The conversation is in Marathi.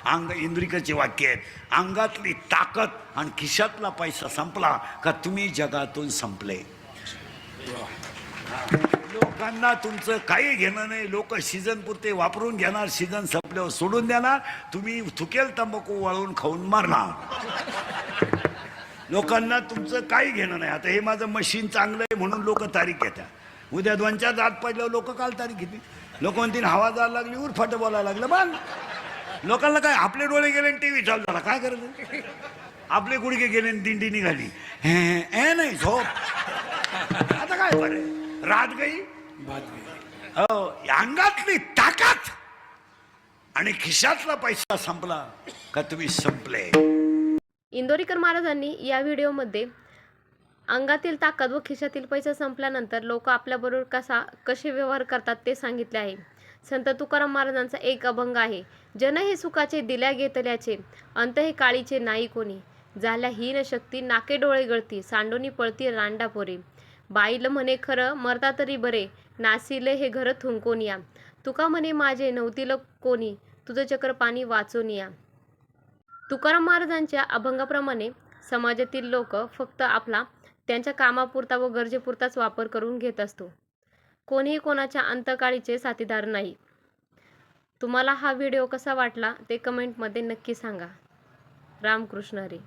इंद्रिकाचे वाक्य आहेत. अंगातली ताकद आणि खिशातला पैसा संपला का तुम्ही जगातून संपले. लोकांना तुमचं काही घेणं नाही. लोक सीझन पुरते वापरून घेणार, सीझन संपल्यावर सोडून देणार. तुम्ही थुकेल तंबाखू वाळवून खाऊन मारणार. लोकांना तुमचं काही घेणं नाही. आता हे माझं मशीन चांगलं आहे म्हणून लोक तारीख घेतात. उद्या 2-4 दात पडल्यावर लोक काल तारीख घेतील. लोक म्हणतील हवा जायला लागली, उरफाट बोलायला लागलं. मग लोकांना काय, आपले डोळे गेले आणि टीव्ही चालू झाला, काय करायचं. आपले गुडघे गेले आणि दिंडी निघाली, हे नाही झोप. आता काय बरं, रात गई हो. अंगातली ताकद आणि खिशातला पैसा संपला का तुम्ही संपले. इंदोरीकर महाराजांनी या व्हिडिओमध्ये अंगातील ताकद व खिशातील पैसा संपल्यानंतर लोक आपल्याबरोबर कसे व्यवहार करतात ते सांगितले आहे. संत तुकाराम महाराजांचा एक अभंग आहे. जन हे सुखाचे दिल्या घेतल्याचे, अंत हे काळीचे नाही कोणी. झाल्या हीन शक्ती नाके डोळे गळती, सांडोनी पळती रांडा पोरे. बाईल म्हणे खरं मरता तरी बरे, नासिले हे घर थुंकून या. तुका म्हणे माझे नव्हतील कोणी, तुझं चक्र पाणी वाचून या. तुकाराम महाराजांच्या अभंगाप्रमाणे समाजातील लोक फक्त आपला त्यांच्या कामापुरता व गरजेपुरताच वापर करून घेत असतो. कोणीही कोणाच्या अंतकाळीचे साथीदार नाही. तुम्हाला हा व्हिडिओ कसा वाटला ते कमेंटमध्ये नक्की सांगा. रामकृष्ण हरी.